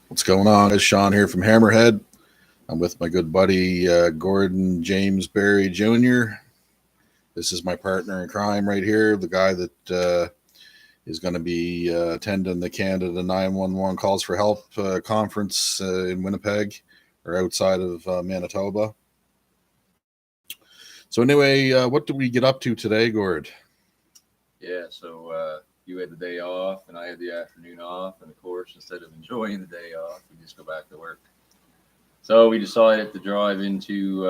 What's going on? It's Sean here from Hammerhead. I'm with my good buddy Gordon James Berry Jr. This is my partner in crime right here, the guy that is going to be attending the Canada 911 Calls for Help conference in Winnipeg or outside of Manitoba. So anyway, what did we get up to today, Gord? Yeah, so you had the day off and I had the afternoon off, and of course, instead of enjoying the day off, we just go back to work. So we decided to drive into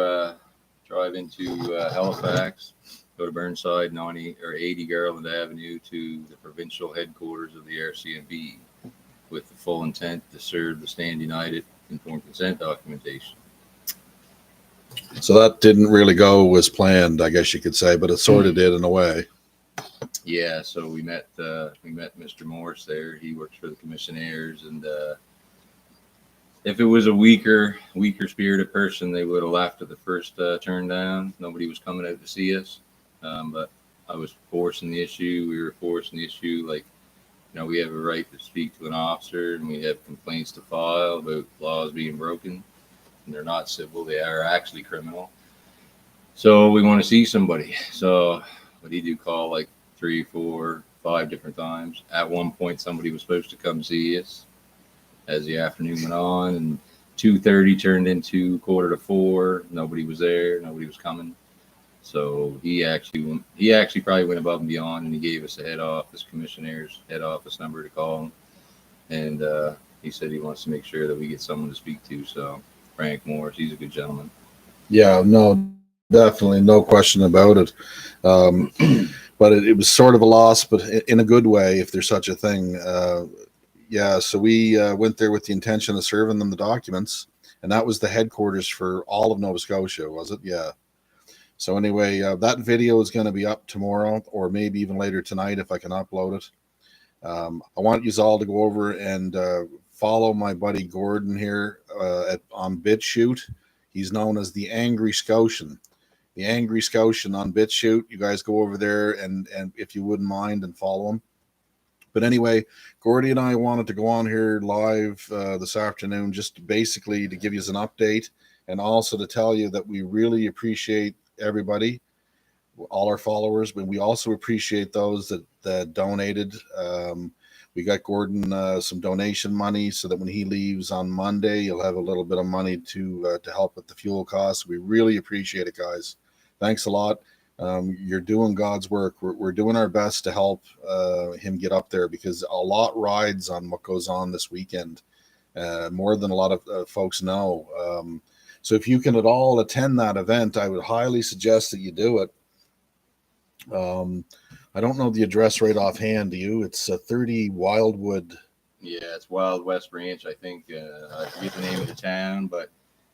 Halifax, go to Burnside 90 or 80 Garland Avenue to the provincial headquarters of the Rcmp with the full intent to serve the Stand United informed consent documentation. So that didn't really go as planned, I guess you could say, but it sort of did in a way. Yeah, so we met Mr. Morris there. He works for the commissionaires, and if it was a weaker spirited person, they would have laughed at the first turn down. Nobody was coming out to see us, but I was forcing the issue. We were forcing the issue. Like, we have a right to speak to an officer, and we have complaints to file about laws being broken. And they're not civil; they are actually criminal. So we want to see somebody. So what did you call like 3, 4, 5 different times? At one point, somebody was supposed to come see us. As the afternoon went on, and 2:30 turned into 3:45. Nobody was there. Nobody was coming. So he actually probably went above and beyond, and he gave us a head office commissioner's head office number to call him, and he said he wants to make sure that we get someone to speak to. So Frank Morris, he's a good gentleman. Yeah, no, definitely, no question about it. But it was sort of a loss, but in a good way, if there's such a thing. Yeah, so we went there with the intention of serving them the documents, and that was the headquarters for all of Nova Scotia, was it? Yeah. So anyway, that video is going to be up tomorrow, or maybe even later tonight if I can upload it. I want you all to go over and follow my buddy Gordon here on BitChute. He's known as the Angry Scotian. The Angry Scotian on BitChute. You guys go over there and if you wouldn't mind, and follow him. But anyway, Gordy and I wanted to go on here live this afternoon just basically to give you an update, and also to tell you that we really appreciate everybody, all our followers, but we also appreciate those that donated. We got Gordon some donation money so that when he leaves on Monday, he'll have a little bit of money to help with the fuel costs. We really appreciate it, guys. Thanks a lot. You're doing God's work. We're doing our best to help him get up there, because a lot rides on what goes on this weekend, more than a lot of folks know. So if you can at all attend that event, I would highly suggest that you do it. I don't know the address right offhand. Do you? It's 30 Wildwood. Yeah, it's Wild West Ranch, I think. I forget the name of the town, but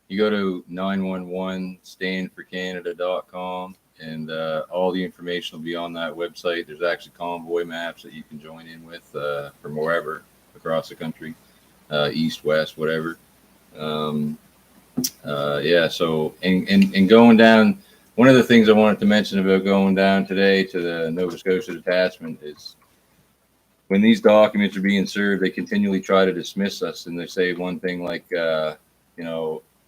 you go to 911standforcanada.com, and all the information will be on that website. There's actually convoy maps that you can join in with from wherever across the country, east, west, whatever. Yeah, so and going down, one of the things I wanted to mention about going down today to the Nova Scotia detachment is when these documents are being served, they continually try to dismiss us, and they say one thing like,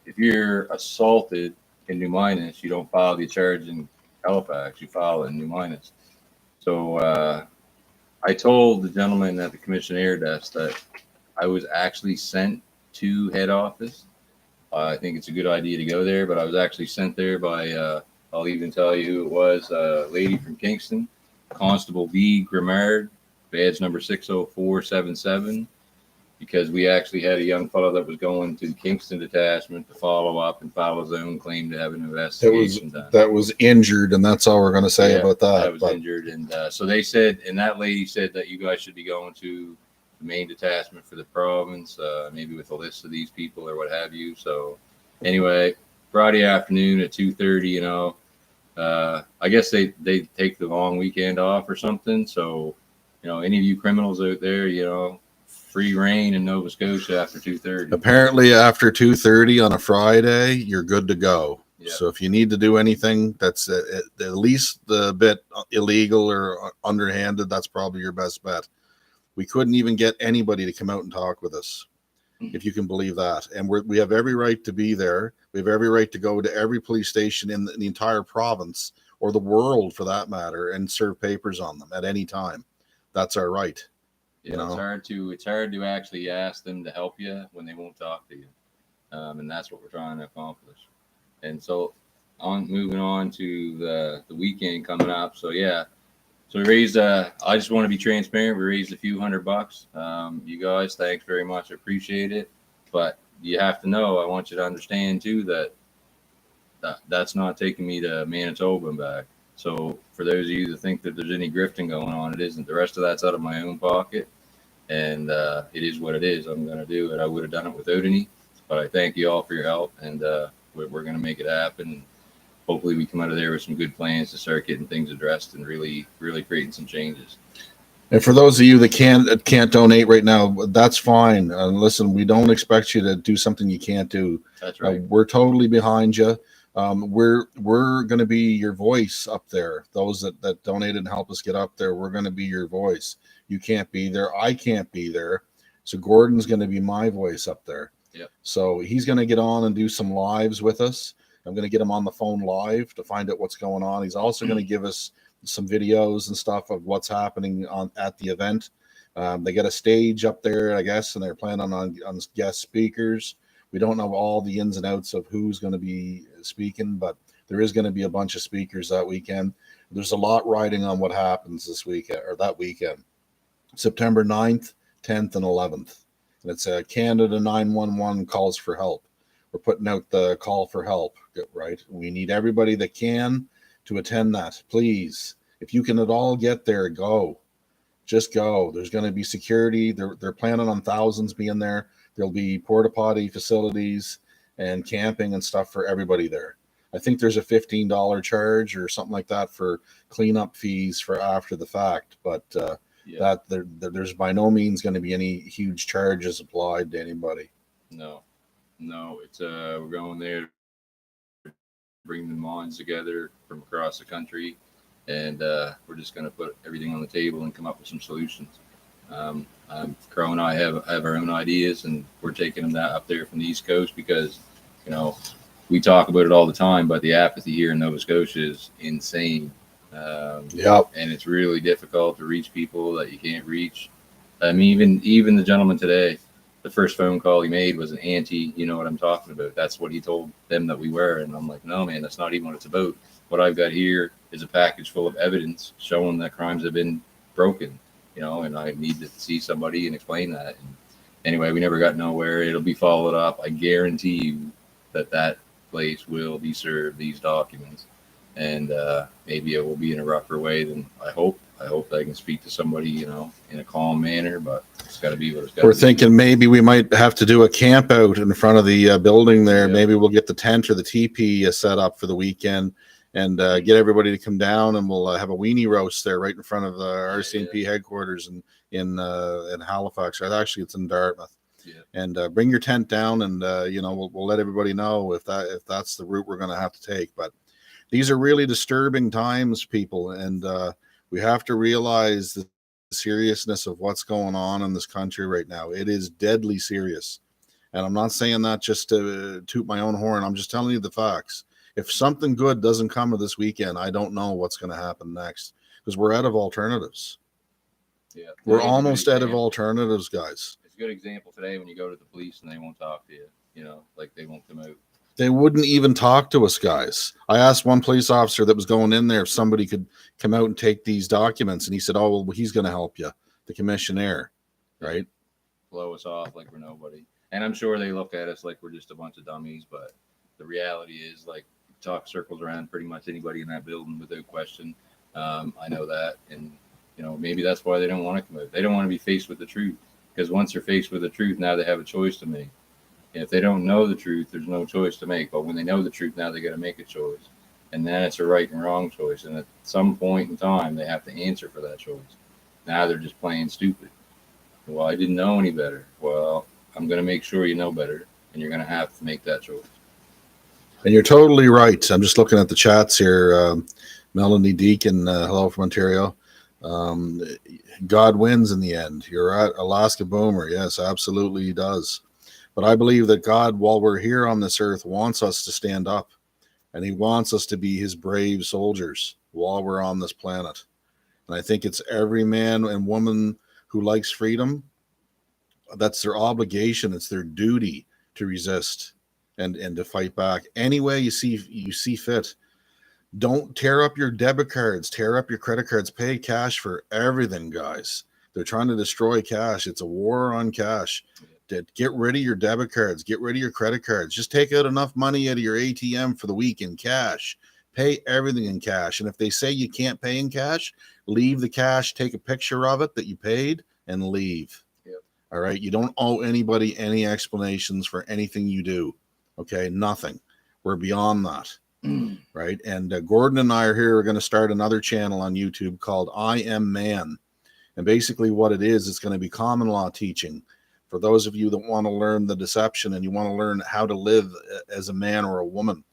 if you're assaulted in New Minas, you don't file the charge in Halifax, you file it in New Minas. So I told the gentleman at the commissioner desk that I was actually sent to head office. I think it's a good idea to go there, but I was actually sent there by, I'll even tell you who it was, a lady from Kingston, Constable V. Grimard, badge number 60477, because we actually had a young fellow that was going to the Kingston detachment to follow up and file his own claim to have an investigation done. That was injured, and that's all we're going to say about that. That was injured, and so they said, and that lady said that you guys should be going to the main detachment for the province, maybe with a list of these people or what have you. So anyway, Friday afternoon at 2:30, I guess they take the long weekend off or something. So, any of you criminals out there, free reign in Nova Scotia after 2:30. Apparently after 2:30 on a Friday, you're good to go. Yeah. So if you need to do anything that's at least a bit illegal or underhanded, that's probably your best bet. We couldn't even get anybody to come out and talk with us. if you can believe that. And we have every right to be there. We have every right to go to every police station in the entire province or the world for that matter and serve papers on them at any time. That's our right. Yeah, you know? It's hard to actually ask them to help you when they won't talk to you. And that's what we're trying to accomplish. And so moving on to the weekend coming up. So yeah, so we raised, I just want to be transparent. We raised a few $100. You guys, thanks very much. I appreciate it. But you have to know, I want you to understand too, that's not taking me to Manitoba and back. So for those of you that think that there's any grifting going on, it isn't. The rest of that's out of my own pocket. And it is what it is. I'm going to do it. I would have done it without any. But I thank you all for your help. And we're going to make it happen. Hopefully we come out of there with some good plans to start getting things addressed and really creating some changes. And for those of you that can't donate right now, that's fine. Listen, we don't expect you to do something you can't do. That's right. We're totally behind you. We're going to be your voice up there. Those that donated and help us get up there, we're going to be your voice. You can't be there. I can't be there. So Gordon's going to be my voice up there. Yep. So he's going to get on and do some lives with us. I'm going to get him on the phone live to find out what's going on. He's also going to give us some videos and stuff of what's happening at the event. They got a stage up there, I guess, and they're planning on guest speakers. We don't know all the ins and outs of who's going to be speaking, but there is going to be a bunch of speakers that weekend. There's a lot riding on what happens this weekend or that weekend. September 9th, 10th, and 11th. And it's a Canada 911 calls for help. We're putting out the call for help, right? We need everybody that can to attend that. Please, if you can at all get there, go. Just go. There's going to be security. They're planning on thousands being there. There'll be porta potty facilities and camping and stuff for everybody there. I think there's a $15 charge or something like that for cleanup fees for after the fact, but there's by no means going to be any huge charges applied to anybody. No, it's we're going there to bring the minds together from across the country, and we're just going to put everything on the table and come up with some solutions. Crow and I have our own ideas, and we're taking them up there from the East Coast because, you know, we talk about it all the time, but the apathy here in Nova Scotia is insane. And it's really difficult to reach people that you can't reach. I mean, even the gentleman today, the first phone call he made was an anti, you know what I'm talking about. That's what he told them that we were. And I'm like, no, man, that's not even what it's about. What I've got here is a package full of evidence showing that crimes have been broken, you know, and I need to see somebody and explain that. And anyway, we never got nowhere. It'll be followed up. I guarantee you that place will be served these documents. And maybe it will be in a rougher way than I hope. I hope I can speak to somebody, you know, in a calm manner, but it's got to be what it's got to be. We're thinking maybe we might have to do a camp out in front of the building there. Yeah. Maybe we'll get the tent or the teepee set up for the weekend and get everybody to come down, and we'll have a weenie roast there right in front of the Rcmp headquarters in Halifax. Right? Actually, it's in Dartmouth. Yeah. And bring your tent down, and you know, we'll let everybody know if that's the route we're going to have to take. But these are really disturbing times, people, and we have to realize the seriousness of what's going on in this country right now. It is deadly serious. And I'm not saying that just to toot my own horn. I'm just telling you the facts. If something good doesn't come of this weekend, I don't know what's going to happen next because we're out of alternatives. Yeah, we're almost out of alternatives, guys. It's a good example today when you go to the police and they won't talk to you, you know, like they won't come out. They wouldn't even talk to us, guys. I asked one police officer that was going in there if somebody could come out and take these documents, and he said, oh, well, he's going to help you, the commissioner, right? Blow us off like we're nobody. And I'm sure they look at us like we're just a bunch of dummies, but the reality is, like, talk circles around pretty much anybody in that building without question. I know that, and, you know, maybe that's why they don't want to come out. They don't want to be faced with the truth, because once they're faced with the truth, now they have a choice to make. If they don't know the truth, there's no choice to make. But when they know the truth, now they got to make a choice. And then it's a right and wrong choice. And at some point in time, they have to answer for that choice. Now they're just playing stupid. Well, I didn't know any better. Well, I'm going to make sure you know better. And you're going to have to make that choice. And you're totally right. I'm just looking at the chats here. Melanie Deacon, hello from Ontario. God wins in the end. You're right. Alaska Boomer. Yes, absolutely he does. But I believe that God, while we're here on this earth, wants us to stand up, and he wants us to be his brave soldiers while we're on this planet. And I think it's every man and woman who likes freedom, that's their obligation, it's their duty to resist and to fight back any way you see fit. Don't tear up your debit cards, tear up your credit cards, pay cash for everything, guys. They're trying to destroy cash. It's a war on cash. Get rid of your debit cards, get rid of your credit cards. Just take out enough money out of your ATM for the week in cash. Pay everything in cash. And if they say you can't pay in cash, leave the cash, take a picture of it that you paid, and leave. Yep. All right. You don't owe anybody any explanations for anything you do. Okay. Nothing. We're beyond that. Right. And Gordon and I are here. We're going to start another channel on YouTube called I Am Man. And basically what it is, it's going to be common law teaching for those of you that want to learn the deception and you want to learn how to live as a man or a woman,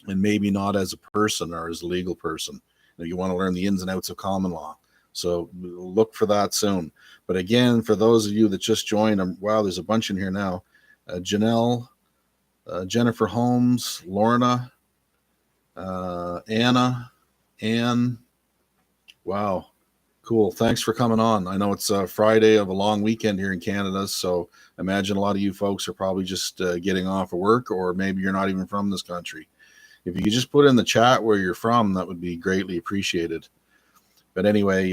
and maybe not as a person or as a legal person. You want to learn the ins and outs of common law. So look for that soon. But again, for those of you that just joined, wow, there's a bunch in here now. Janelle, Jennifer Holmes, Lorna, Anna, Anne. Wow. Cool. Thanks for coming on. I know it's a Friday of a long weekend here in Canada, so I imagine a lot of you folks are probably just getting off of work, or maybe you're not even from this country. If you could just put in the chat where you're from, that would be greatly appreciated. But anyway,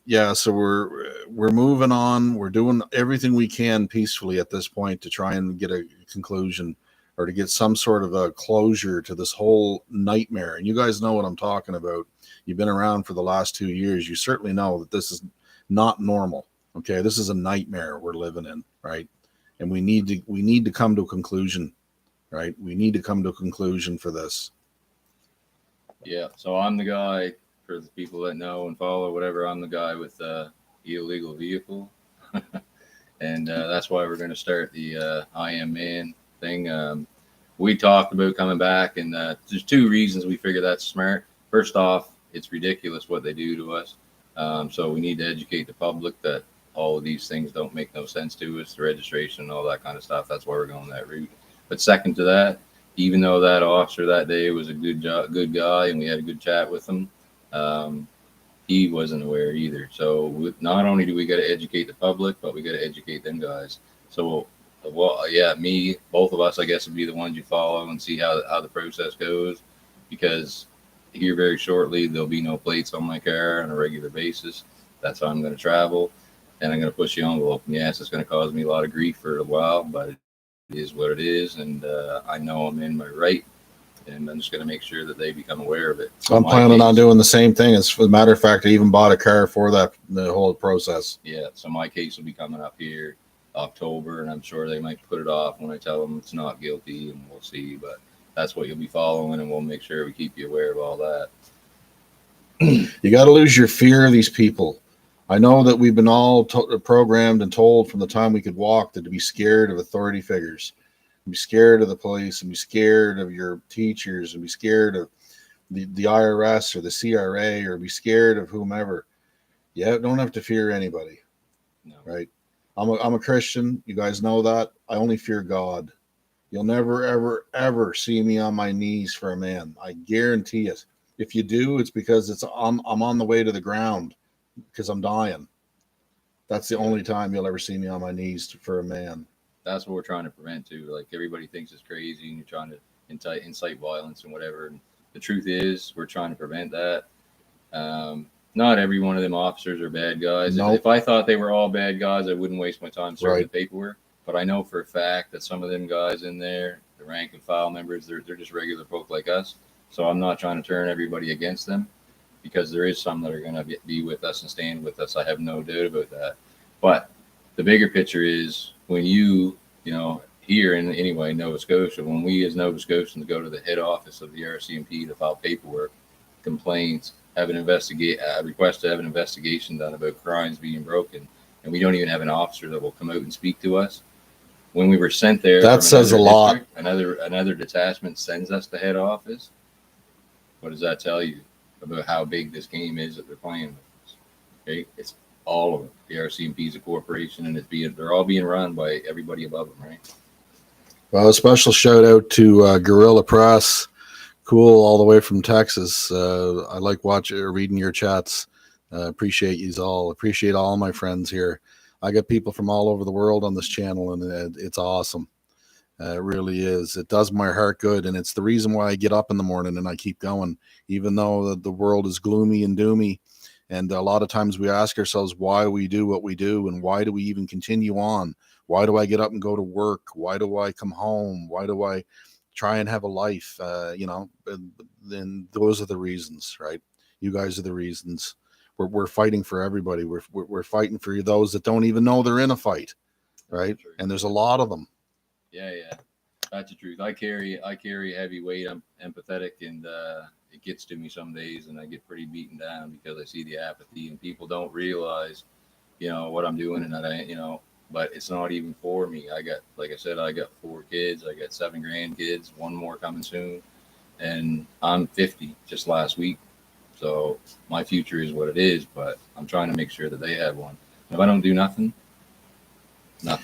yeah, so we're moving on. We're doing everything we can peacefully at this point to try and get a conclusion, or to get some sort of a closure to this whole nightmare. And you guys know what I'm talking about. You've been around for the last 2 years. You certainly know that this is not normal. Okay, this is a nightmare we're living in, right? And we need to come to a conclusion, right? We need to come to a conclusion for this. Yeah. So I'm the guy, for the people that know and follow, whatever. I'm the guy with the illegal vehicle, and that's why we're going to start the I Am Man thing. We talked about coming back, and there's 2 reasons we figure that's smart. First off, it's ridiculous what they do to us. So we need to educate the public that all of these things don't make no sense to us, the registration and all that kind of stuff. That's why we're going that route. But second to that, even though that officer that day was a good guy, and we had a good chat with him, he wasn't aware either. So not only do we got to educate the public, but we got to educate them guys. So, well, yeah, both of us, I guess, would be the ones you follow and see how the process goes, because here very shortly there'll be no plates on my car on a regular basis. That's how I'm going to travel, and I'm going to push the envelope. And yes, it's going to cause me a lot of grief for a while, but it is what it is, and I know I'm in my right, and I'm just going to make sure that they become aware of it. So I'm planning on doing the same thing. As a matter of fact, I even bought a car for the whole process. Yeah, so my case will be coming up here October, and I'm sure they might put it off when I tell them it's not guilty, and we'll see. But that's what you'll be following, and we'll make sure we keep you aware of all that. You got to lose your fear of these people. I know that we've been all programmed and told from the time we could walk to be scared of authority figures, be scared of the police, and be scared of your teachers, and be scared of the IRS or the CRA, or be scared of whomever. Yeah, don't have to fear anybody. No. Right? I'm a Christian. You guys know that. I only fear God. You'll never, ever, ever see me on my knees for a man. I guarantee it. If you do, it's because I'm on the way to the ground, because I'm dying. That's the only time you'll ever see me on my knees for a man. That's what we're trying to prevent too. Like, everybody thinks it's crazy, and you're trying to incite violence and whatever. And the truth is, we're trying to prevent that. Not every one of them officers are bad guys. Nope. If I thought they were all bad guys, I wouldn't waste my time serving the paperwork. But I know for a fact that some of them guys in there, the rank and file members, they're just regular folk like us. So I'm not trying to turn everybody against them, because there is some that are going to be with us and stand with us. I have no doubt about that. But the bigger picture is, when you know, here in Nova Scotia, when we as Nova Scotians go to the head office of the Rcmp to file paperwork, complaints, have an request to have an investigation done about crimes being broken, and we don't even have an officer that will come out and speak to us. When we were sent there, that says a lot. Another detachment sends us to head office. What does that tell you about how big this game is that they're playing with us? Okay, it's all of it. The RCMP is a corporation, and they're all being run by everybody above them, right? Well, a special shout out to Guerrilla Press. Cool, all the way from Texas. I like watching, reading your chats. Appreciate you all. Appreciate all my friends here. I got people from all over the world on this channel, and it's awesome. It really is. It does my heart good, and it's the reason why I get up in the morning and I keep going, even though the world is gloomy and doomy. And a lot of times we ask ourselves why we do what we do, and why do we even continue on? Why do I get up and go to work? Why do I come home? Why do I try and have a life? Then those are the reasons, right? You guys are the reasons. We're fighting for everybody. We're fighting for those that don't even know they're in a fight, right? And there's a lot of them. Yeah, that's the truth. I carry heavy weight. I'm empathetic, and it gets to me some days, and I get pretty beaten down because I see the apathy, and people don't realize, what I'm doing, and that but it's not even for me. Like I said, I got 4 kids. I got 7 grandkids, 1 more coming soon, and I'm 50 just last week. So my future is what it is, but I'm trying to make sure that they have one. If I don't do nothing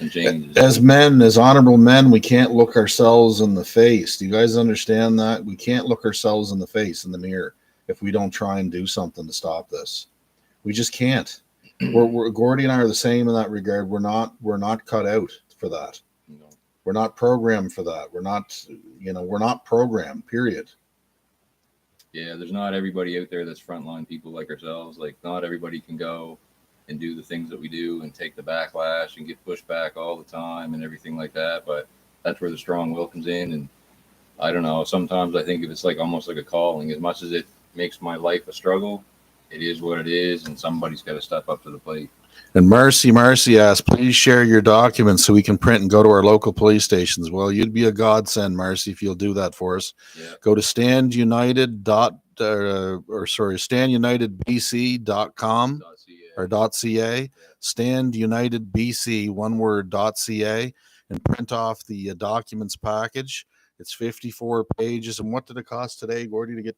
changes. As men, as honorable men, we can't look ourselves in the face. Do you guys understand that? We can't look ourselves in the face in the mirror if we don't try and do something to stop this. We just can't. Gordy and I are the same in that regard. We're not cut out for that. No. We're not programmed for that. We're not programmed, period. Yeah, there's not everybody out there that's frontline people like ourselves. Like, not everybody can go and do the things that we do and take the backlash and get pushed back all the time and everything like that. But that's where the strong will comes in. And I don't know, sometimes I think of it's like almost like a calling. As much as it makes my life a struggle, it is what it is, and somebody's got to step up to the plate. And Marcy asks, please share your documents so we can print and go to our local police stations. Well, you'd be a godsend, Marcy, if you'll do that for us. Yeah. Go to standunitedbc.com or .ca, standunitedbc, one word, .ca, and print off the documents package. It's 54 pages. And what did it cost today, Gordy, to get?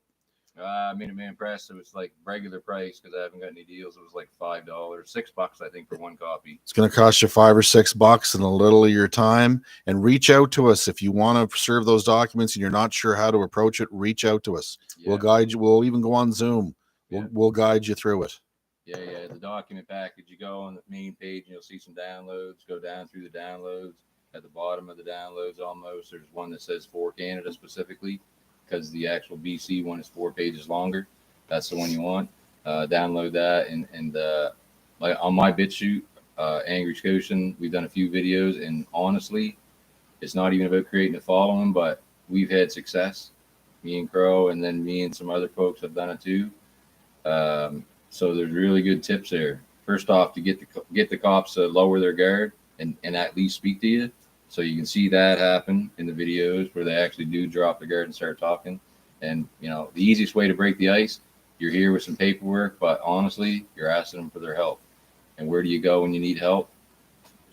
Minuteman Press, it was like regular price because I haven't got any deals. It was like $5, $6, I think, for 1 copy. It's going to cost you $5 or $6 and a little of your time. And reach out to us if you want to serve those documents and you're not sure how to approach it. Reach out to us. Yeah. We'll guide you. We'll even go on Zoom. We'll guide you through it. Yeah. The document package. You go on the main page and you'll see some downloads. Go down through the downloads. At the bottom of the downloads, almost there's one that says for Canada specifically, because the actual BC one is 4 pages longer. That's the one you want. Download that, and like on my BitChute, Angry Scotian, we've done a few videos, and honestly, it's not even about creating a following, but we've had success. Me and Crow, and then me and some other folks have done it too. So there's really good tips there. First off, to get the cops to lower their guard and at least speak to you. So you can see that happen in the videos where they actually do drop the guard and start talking. And, the easiest way to break the ice, you're here with some paperwork, but honestly, you're asking them for their help. And where do you go when you need help?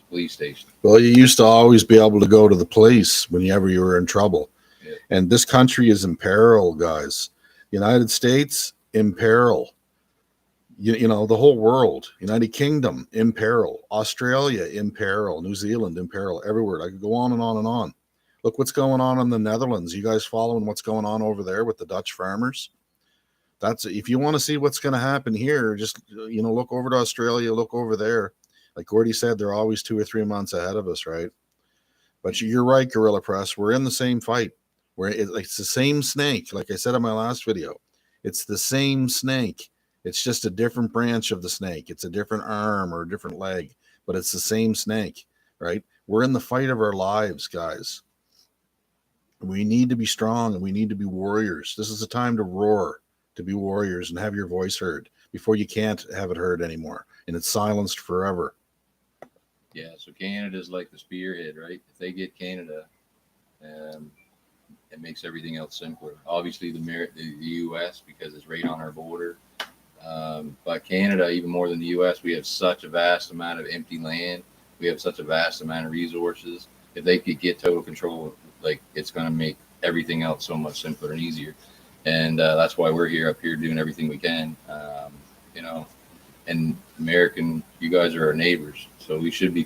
Police station. Well, you used to always be able to go to the police whenever you were in trouble. Yeah. And this country is in peril, guys. United States, in peril. The whole world, United Kingdom, in peril, Australia, in peril, New Zealand, in peril, everywhere. I could go on and on and on. Look what's going on in the Netherlands. You guys following what's going on over there with the Dutch farmers? If you want to see what's going to happen here, just, look over to Australia, look over there. Like Gordy said, they're always 2 or 3 months ahead of us, right? But you're right, Guerrilla Press. We're in the same fight. It's the same snake. Like I said in my last video, it's the same snake. It's just a different branch of the snake. It's a different arm or a different leg, but it's the same snake, right? We're in the fight of our lives, guys. We need to be strong and we need to be warriors. This is the time to roar, to be warriors and have your voice heard before you can't have it heard anymore and it's silenced forever. Yeah, so Canada's like the spearhead, right? If they get Canada, it makes everything else simpler. Obviously, the U.S., because it's right on our border. But Canada, even more than the U.S., we have such a vast amount of empty land. We have such a vast amount of resources. If they could get total control, it's going to make everything else so much simpler and easier. And that's why we're up here doing everything we can. And American, you guys are our neighbors, so we should be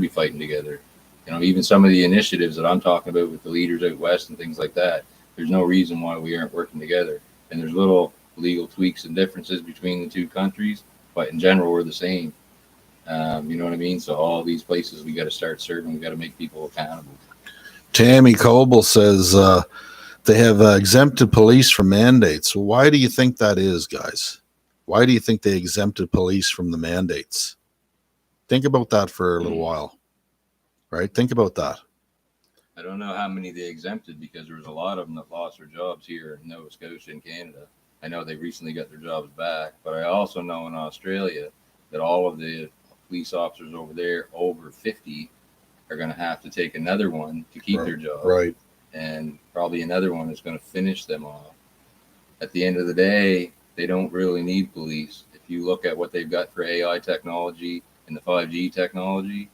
fighting together. You know, even some of the initiatives that I'm talking about with the leaders out west and things like that, there's no reason why we aren't working together. And there's little legal tweaks and differences between the two countries, but in general, we're the same. You know what I mean? So all these places we got to start serving. We got to make people accountable. Tammy Coble says they have exempted police from mandates. Well, why do you think that is, guys? Why do you think they exempted police from the mandates? Think about that for a little while, right? Think about that. I don't know how many they exempted because there was a lot of them that lost their jobs here in Nova Scotia and Canada. I know they recently got their jobs back, but I also know in Australia that all of the police officers over there over 50 are going to have to take another one to keep their job. Right. And probably another one is going to finish them off. At the end of the day, they don't really need police. If you look at what they've got for AI technology and the 5G technology,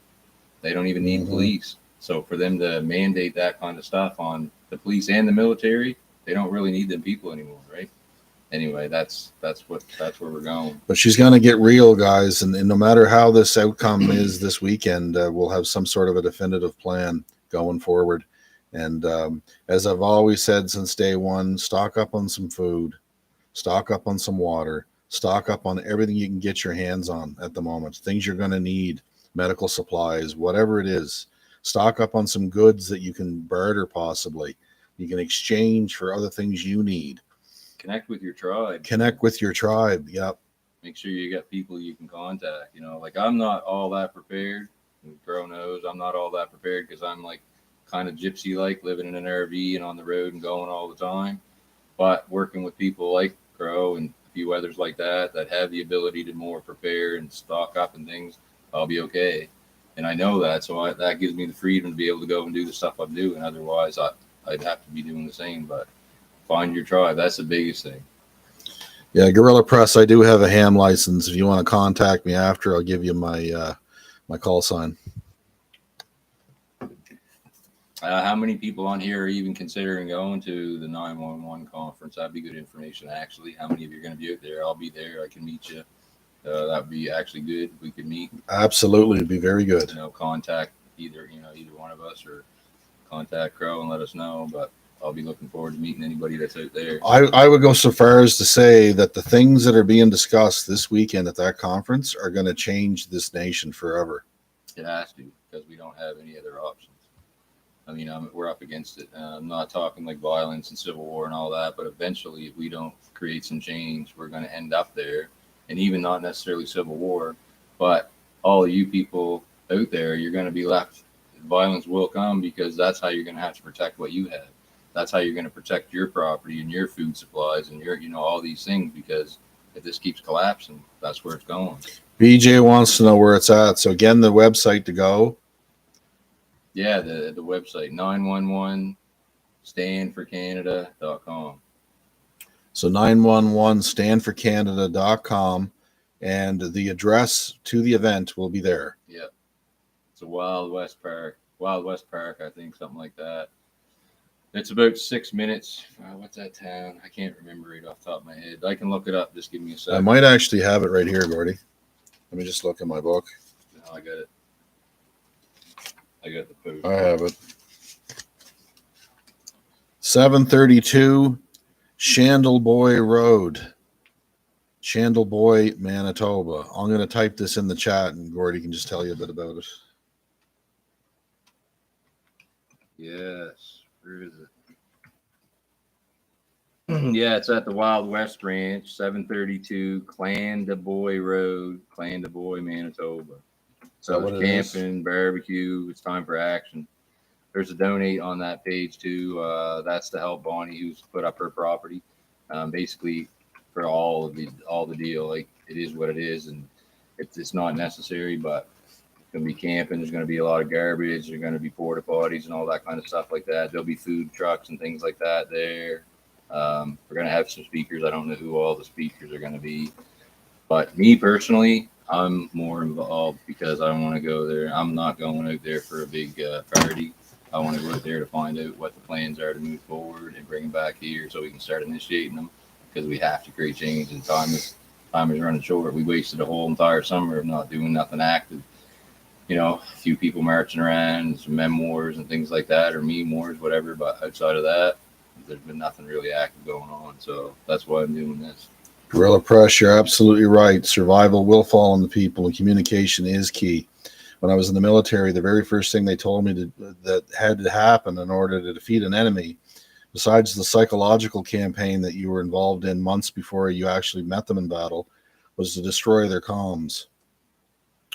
they don't even need police. So for them to mandate that kind of stuff on the police and the military, they don't really need them people anymore, right? Anyway, that's where we're going. But she's going to get real, guys, and no matter how this outcome is this weekend, we'll have some sort of a definitive plan going forward. And as I've always said since day one, stock up on some food, stock up on some water, stock up on everything you can get your hands on at the moment. Things you're going to need, medical supplies, whatever it is. Stock up on some goods that you can barter possibly. You can exchange for other things you need. Connect with your tribe. Connect with your tribe. Yep. Make sure you got people you can contact. You know, like I'm not all that prepared. Crow knows I'm not all that prepared because I'm like kind of gypsy like, living in an RV and on the road and going all the time. But working with people like Crow and a few others like that have the ability to more prepare and stock up and things, I'll be okay. And I know that, so that gives me the freedom to be able to go and do the stuff I'm doing. Otherwise, I'd have to be doing the same. But find your tribe. That's the biggest thing. Yeah, Guerrilla Press, I do have a ham license. If you want to contact me after, I'll give you my my call sign. How many people on here are even considering going to the 911 conference? That'd be good information, actually. How many of you are going to be out there? I'll be there. I can meet you. That'd be actually good. We could meet. Absolutely, it'd be very good. You know, contact either one of us or contact Crow and let us know. But I'll be looking forward to meeting anybody that's out there. I would go so far as to say that the things that are being discussed this weekend at that conference are going to change this nation forever. It has to, because we don't have any other options. I mean, we're up against it. I'm not talking like violence and civil war and all that, but eventually, if we don't create some change, we're going to end up there. And even not necessarily civil war, but all of you people out there, you're going to be left. Violence will come because that's how you're going to have to protect what you have. That's how you're going to protect your property and your food supplies and your, all these things, because if this keeps collapsing, that's where it's going. BJ wants to know where it's at. So again, the website to go. Yeah, the website, 911standforcanada.com. So 911standforcanada.com, and the address to the event will be there. Yep. It's a Wild West Park, I think, something like that. It's about 6 minutes. What's that town? I can't remember it off the top of my head. I can look it up. Just give me a second. I might actually have it right here, Gordy. Let me just look in my book. No, I got it. I got the post. I have it. 732 Shandleboy Road, Shandleboy, Manitoba. I'm going to type this in the chat, and Gordy can just tell you a bit about it. Yes. Where is it? Yeah, it's at the Wild West Ranch, 732 Clandeboye Road, Clandeboye, Manitoba. So it's camping, barbecue. It's time for action. There's a donate on that page too. That's to help Bonnie, who's put up her property. Basically, for all the deal. Like, it is what it is, and it's not necessary, but it's gonna be camping. There's gonna be a lot of garbage. There's gonna be porta potties and all that kind of stuff like that. There'll be food trucks and things like that there. We're gonna have some speakers. I don't know who all the speakers are gonna be, but me personally, I'm more involved because I want to go there. I'm not going out there for a big party. I want to go out there to find out what the plans are to move forward and bring them back here so we can start initiating them, because we have to create change, and time is running short. We wasted a whole entire summer of not doing nothing active. a few people marching around, some memoirs and things like that, or memoirs, whatever. But outside of that, there's been nothing really active going on. So that's why I'm doing this. Guerrilla press, you're absolutely right. Survival will fall on the people, and communication is key. When I was in the military, the very first thing they told me that had to happen in order to defeat an enemy, besides the psychological campaign that you were involved in months before you actually met them in battle, was to destroy their comms.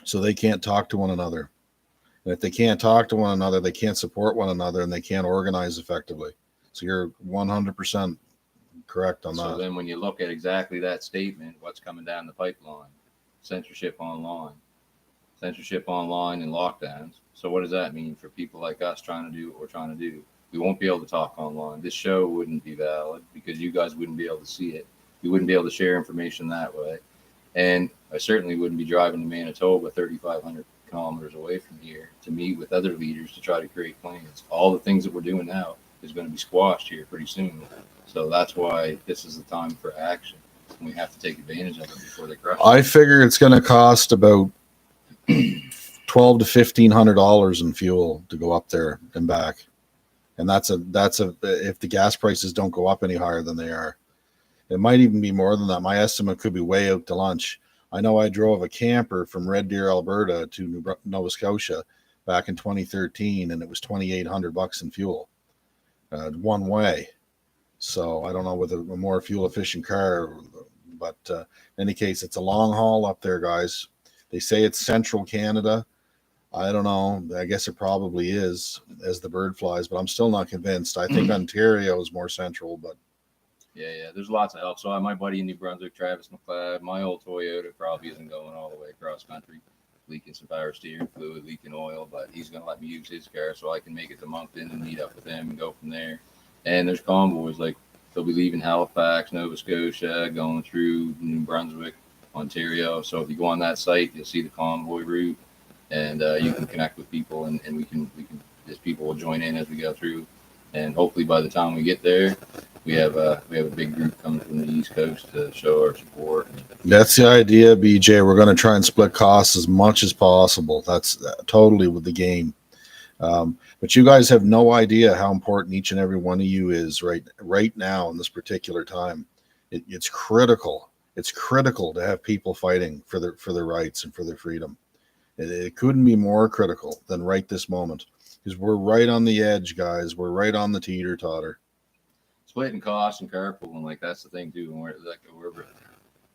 So they can't talk to one another. And if they can't talk to one another, they can't support one another, and they can't organize effectively. So you're 100% correct on that. So then when you look at exactly that statement, what's coming down the pipeline? Censorship online and lockdowns. So what does that mean for people like us trying to do what we're trying to do? We won't be able to talk online. This show wouldn't be valid because you guys wouldn't be able to see it. You wouldn't be able to share information that way. And I certainly wouldn't be driving to Manitoba 3,500 kilometers away from here to meet with other leaders to try to create plans. All the things that we're doing now is going to be squashed here pretty soon. So that's why this is the time for action. We have to take advantage of it before they crush it. I figure it's going to cost about $1,200 to $1,500 in fuel to go up there and back, and that's if the gas prices don't go up any higher than they are. It might even be more than that. My estimate could be way out to lunch. I know I drove a camper from Red Deer, Alberta to Nova Scotia back in 2013, and it was $2,800 in fuel one way. So I don't know with a more fuel efficient car, but in any case, it's a long haul up there, guys. They say it's central Canada. I don't know. I guess it probably is as the bird flies, but I'm still not convinced. I think Ontario is more central, but yeah, there's lots of help. So my buddy in New Brunswick, Travis McLeod, my old Toyota probably isn't going all the way across country, leaking some power steering fluid, leaking oil, but he's going to let me use his car so I can make it to Moncton and meet up with him and go from there. And there's convoys, like they'll be leaving Halifax, Nova Scotia, going through New Brunswick, Ontario. So if you go on that site, you'll see the convoy route, and you can connect with people, and we can as people will join in as we go through. And hopefully by the time we get there, we have a big group coming from the East Coast to show our support. That's the idea, BJ. We're going to try and split costs as much as possible. That's totally with the game. But you guys have no idea how important each and every one of you is right now in this particular time. It's critical. It's critical to have people fighting for their rights and for their freedom. It couldn't be more critical than right this moment, because we're right on the edge, guys. We're right on the teeter-totter. Splitting costs and carpooling, like that's the thing too. And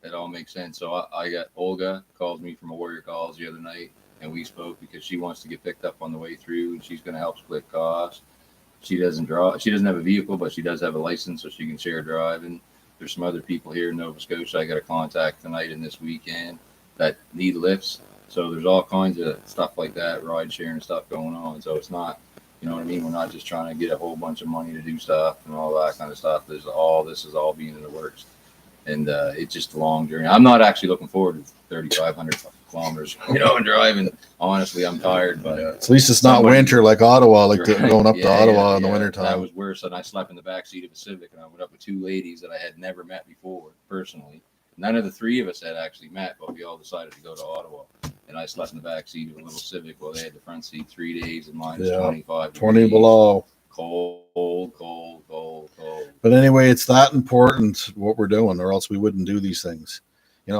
it all makes sense. So I got Olga calls me from a Warrior Calls the other night, and we spoke because she wants to get picked up on the way through, and she's going to help split costs. She doesn't have a vehicle, but she does have a license, so she can share driving. There's some other people here in Nova Scotia I got to contact tonight and this weekend that need lifts. So there's all kinds of stuff like that, ride sharing stuff going on. So it's not, you know what I mean? We're not just trying to get a whole bunch of money to do stuff and all that kind of stuff. This is all being in the works. And it's just a long journey. I'm not actually looking forward to 3,500 kilometers, and driving. Honestly, I'm tired, but at least it's not winter like Ottawa, going up to Ottawa in the wintertime. That was worse. And I slept in the back seat of a Civic, and I went up with two ladies that I had never met before personally. None of the three of us had actually met, but we all decided to go to Ottawa. And I slept in the back seat of a little Civic while they had the front seat 3 days and minus 25 20 degrees. Below. Cold. But anyway, it's that important what we're doing, or else we wouldn't do these things.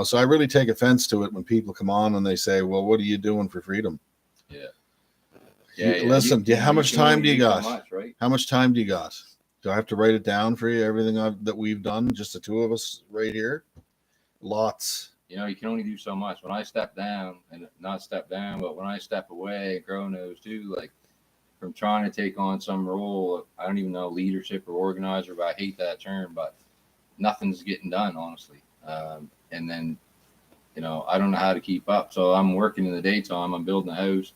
So I really take offense to it when people come on and they say, well, what are you doing for freedom? Listen, how much time do you got? So much, right? How much time do you got? Do I have to write it down for you, everything that we've done, just the two of us right here? Lots. You can only do so much. When I step down, and not step down, but when I step away, Crow knows too, like from trying to take on some role, I don't even know, leadership or organizer, but I hate that term, but nothing's getting done, honestly. And then, I don't know how to keep up. So I'm working in the daytime, I'm building a house,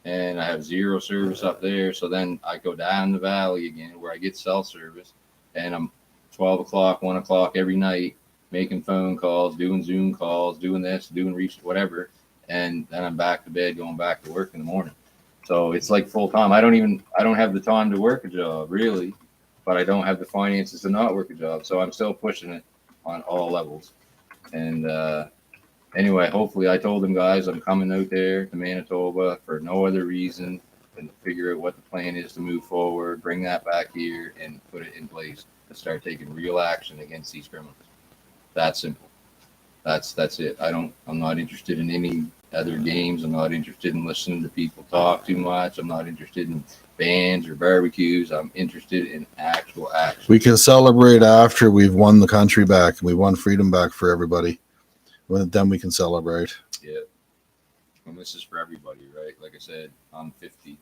and I have zero service up there. So then I go down the valley again where I get cell service, and I'm 12 o'clock, 1 o'clock every night, making phone calls, doing Zoom calls, doing this, doing research, whatever. And then I'm back to bed, going back to work in the morning. So it's like full time. I don't have the time to work a job really, but I don't have the finances to not work a job. So I'm still pushing it on all levels. And anyway, hopefully I told them, guys, I'm coming out there to Manitoba for no other reason than to figure out what the plan is to move forward, bring that back here and put it in place to start taking real action against these criminals. That simple. That's it. I'm not interested in any other games. I'm not interested in listening to people talk too much. I'm not interested in bands or barbecues. I'm interested in actual action. We can celebrate after we've won the country back and we won freedom back for everybody. Then we can celebrate. Yeah. And this is for everybody, right? Like I said, I'm 50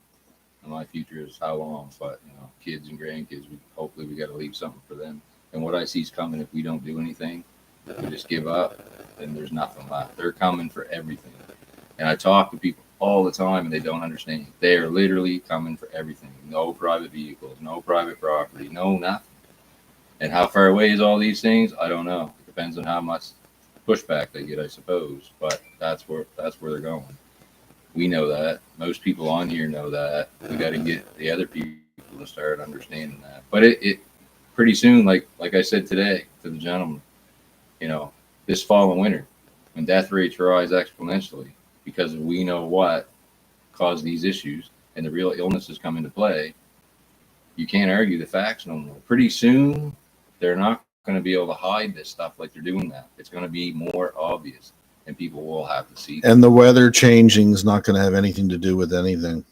and my future is how long, but kids and grandkids, hopefully we got to leave something for them. And what I see is coming if we don't do anything, if we just give up, then there's nothing left. They're coming for everything. And I talk to people all the time and they don't understand. They are literally coming for everything. No private vehicles, no private property, no nothing. And how far away is all these things? I don't know. It depends on how much pushback they get, I suppose. But that's where they're going. We know that. Most people on here know that. We got to get the other people to start understanding that. But it pretty soon, like I said today to the gentleman, this fall and winter, when death rates rise exponentially because we know what caused these issues and the real illnesses come into play, you can't argue the facts no more. Pretty soon, they're not going to be able to hide this stuff like they're doing now. It's going to be more obvious, and people will have to see. And the weather changing is not going to have anything to do with anything.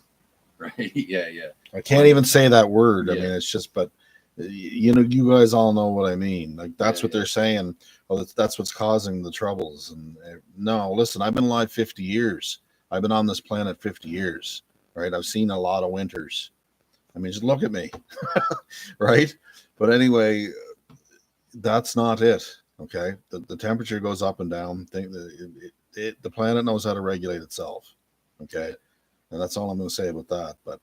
Right? Yeah. I can't even say that word. Yeah. I mean, it's just, but you guys all know what I mean. Like that's what they're saying. Well, that's what's causing the troubles. And no, listen, I've been alive 50 years. I've been on this planet 50 years, right? I've seen a lot of winters. I mean, just look at me, right? But anyway, that's not it. Okay, the temperature goes up and down. The planet knows how to regulate itself. Okay, and that's all I'm going to say about that. But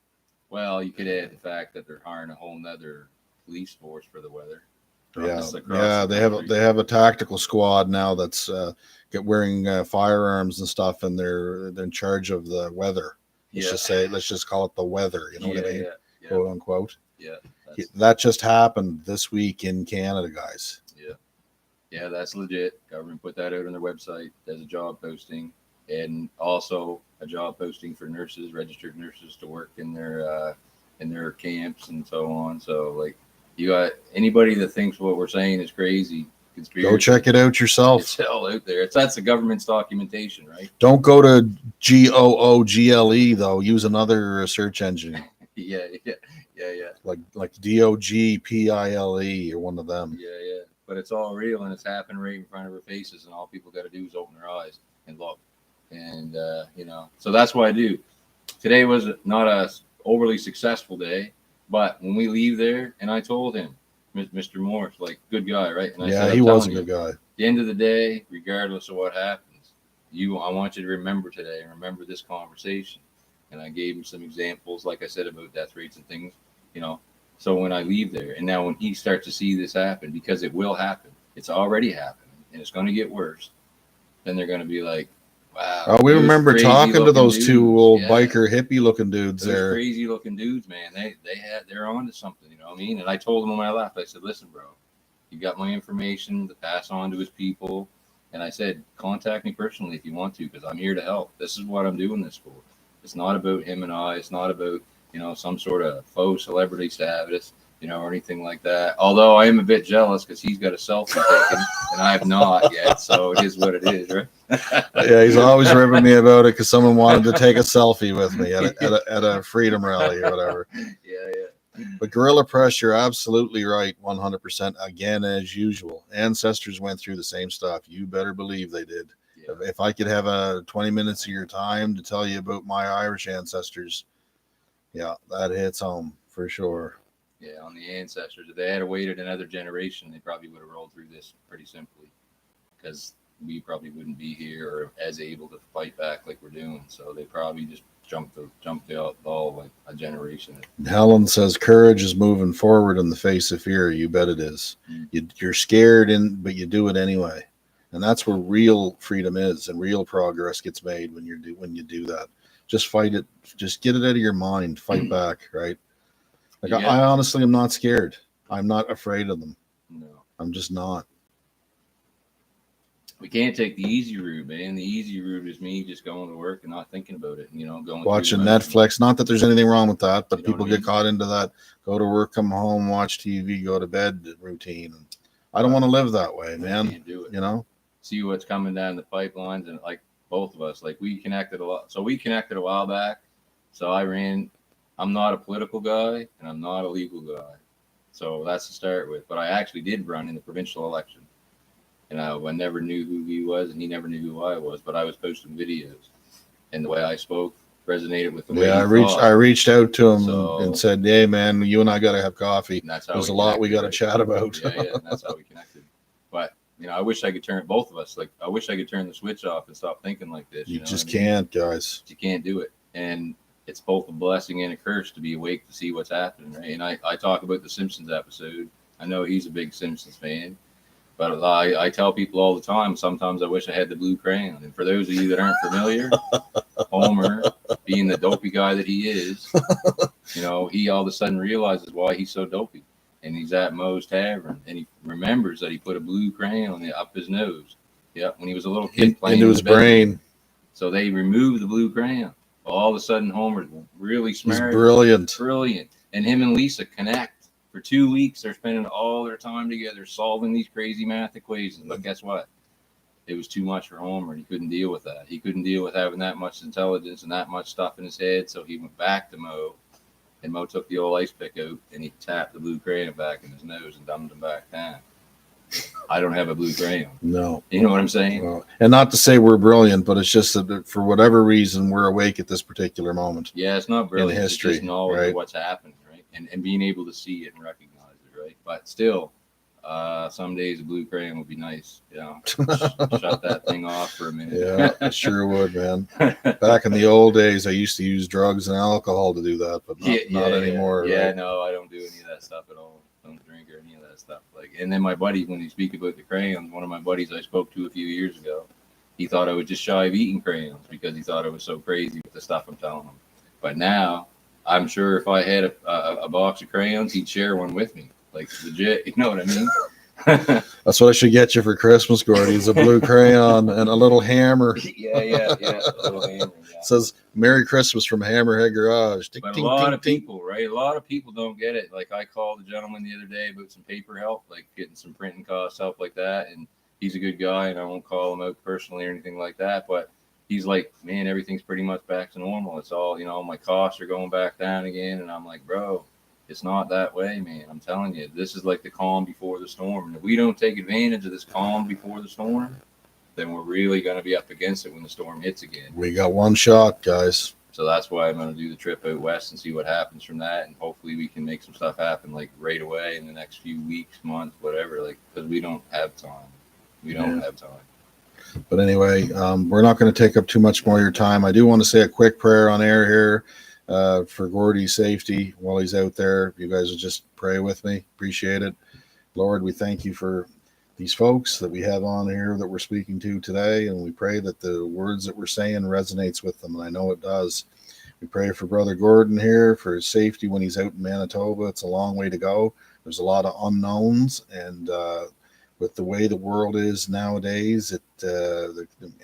well, you could add the fact that they're hiring a whole nother police force for the weather. Yeah, they have a tactical squad now that's wearing firearms and stuff, and they're in charge of the weather. Let's just call it the weather. You know what I mean? Yeah. Quote unquote. Yeah. That just happened this week in Canada, guys. Yeah, that's legit. Government put that out on their website as a job posting, and also a job posting for nurses, registered nurses, to work in their camps and so on. So, like, you got anybody that thinks what we're saying is crazy, conspiracy, go check it out yourself. It's all out there. That's the government's documentation, right? Don't go to Google though. Use another search engine. Yeah. Like DOGPILE or one of them. Yeah. But it's all real and it's happening right in front of our faces, and all people got to do is open their eyes and look. And so that's what I do. Today was not a overly successful day, but when we leave there, and I told him, Mr. Morse, like, good guy, right? And I said, he was a good guy. At the end of the day, regardless of what happens, I want you to remember today and remember this conversation. And I gave him some examples, like I said, about death rates and things, So when I leave there, and now when he starts to see this happen, because it will happen, it's already happening, and it's going to get worse, then they're going to be like, wow. Oh, we remember talking to those two old biker hippie looking dudes there. Crazy looking dudes, man. They're on to something, you know what I mean? And I told them when I left, I said, listen, bro, you got my information to pass on to his people. And I said, contact me personally if you want to, because I'm here to help. This is what I'm doing this for. It's not about him and I. It's not about, some sort of faux celebrity status, or anything like that. Although I am a bit jealous because he's got a selfie taken and I have not yet. So it is what it is, right? Yeah, he's always ribbing me about it because someone wanted to take a selfie with me at a freedom rally or whatever. Yeah. But guerrilla press, you're absolutely right, 100%. Again, as usual, ancestors went through the same stuff. You better believe they did. Yeah. If I could have 20 minutes of your time to tell you about my Irish ancestors, yeah, that hits home for sure. Yeah, on the ancestors, if they had waited another generation, they probably would have rolled through this pretty simply, because we probably wouldn't be here or as able to fight back like we're doing. So they probably just jumped the ball like a generation. Helen says courage is moving forward in the face of fear. You bet it is. Mm-hmm. You're scared, but you do it anyway, and that's where real freedom is, and real progress gets made when you do that. Just fight it. Just get it out of your mind. Fight back, right? Like I honestly am not scared. I'm not afraid of them. No, I'm just not. We can't take the easy route, man. The easy route is me just going to work and not thinking about it, going Watching through the motions. Netflix. Not that there's anything wrong with that, but You know people what I get mean? caught into that. Go to work, come home, watch TV, go to bed routine. I don't want to live that way, I man. can't do it. See what's coming down the pipelines, and like both of us, like we connected a lot. So we connected a while back. So I'm not a political guy and I'm not a legal guy. So that's to start with. But I actually did run in the provincial election. And I never knew who he was and he never knew who I was. But I was posting videos. And the way I spoke resonated with the way I thought. reached out to him and said, "Hey, man, you and I got to have coffee. And that's how There's a lot we got to chat about." Yeah, and that's how we connected. But I wish I could turn both of us. Like I wish I could turn the switch off and stop thinking like this. You just can't, guys. You can't do it. And it's both a blessing and a curse to be awake to see what's happening, right? And I talk about the Simpsons episode. I know he's a big Simpsons fan, but I tell people all the time, sometimes I wish I had the blue crayon. And for those of you that aren't familiar, Homer, being the dopey guy that he is, he all of a sudden realizes why he's so dopey. And he's at Moe's Tavern, and he remembers that he put a blue crayon up his nose. Yeah, when he was a little kid playing into his brain. So they removed the blue crayon. All of a sudden, Homer's really smart. He's brilliant. Brilliant. And him and Lisa connect. For 2 weeks, they're spending all their time together solving these crazy math equations. But guess what? It was too much for Homer, and he couldn't deal with that. He couldn't deal with having that much intelligence and that much stuff in his head, so he went back to Moe. And Moe took the old ice pick out, and he tapped the blue crayon back in his nose and dumbed him back down. I don't have a blue crayon. No. You know what I'm saying? Well, and not to say we're brilliant, but it's just that for whatever reason, we're awake at this particular moment. Yeah, it's not brilliant. In history, it's just knowledge of what's happening, right? And being able to see it and recognize it, right? But still, some days a blue crayon would be nice. Shut that thing off for a minute. Yeah, I sure would, man. Back in the old days, I used to use drugs and alcohol to do that, but not anymore. Yeah, right? No, I don't do any of that stuff at all. Don't drink or any of that stuff. And then my buddy, when you speak about the crayons, one of my buddies I spoke to a few years ago, he thought I was just shy of eating crayons because he thought I was so crazy with the stuff I'm telling him. But now, I'm sure if I had a box of crayons, he'd share one with me. Like legit, you know what I mean? That's what I should get you for Christmas, Gordy, is a blue crayon and a little hammer. Yeah. A little hammer, yeah. It says Merry Christmas from Hammerhead Garage. But a lot of people, right? A lot of people don't get it. Like I called a gentleman the other day about some paper help, like getting some printing costs help like that. And he's a good guy, and I won't call him out personally or anything like that. But he's like, man, everything's pretty much back to normal. It's all, my costs are going back down again. And I'm like, bro, it's not that way, man. I'm telling you, this is like the calm before the storm. And if we don't take advantage of this calm before the storm, then we're really going to be up against it when the storm hits again. We got one shot, guys. So that's why I'm going to do the trip out west and see what happens from that. And hopefully we can make some stuff happen like right away in the next few weeks, months, whatever, because we don't have time. We don't have time. But anyway, we're not going to take up too much more of your time. I do want to say a quick prayer on air here for Gordy's safety while he's out there. If you guys will just pray with me, appreciate it. Lord, we thank you for these folks that we have on here that we're speaking to today, and we pray that the words that we're saying resonates with them, and I know it does. We pray for Brother Gordon here for his safety when he's out in Manitoba. It's a long way to go. There's a lot of unknowns, and with the way the world is nowadays,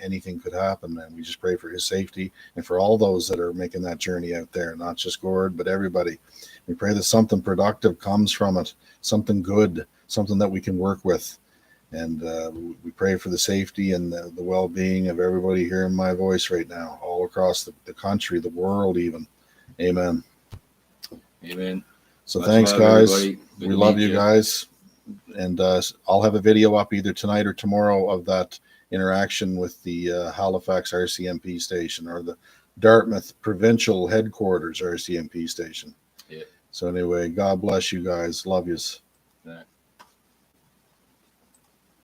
anything could happen, and we just pray for his safety and for all those that are making that journey out there, not just Gord, but everybody. We pray that something productive comes from it, something good, something that we can work with. And we pray for the safety and the well-being of everybody hearing my voice right now, all across the country, the world even. Amen. Amen. So thanks, guys. We love you guys. And I'll have a video up either tonight or tomorrow of that interaction with the Halifax Rcmp station or the Dartmouth Provincial Headquarters Rcmp station. Yeah. So anyway, God bless you guys. Love yous. Yeah.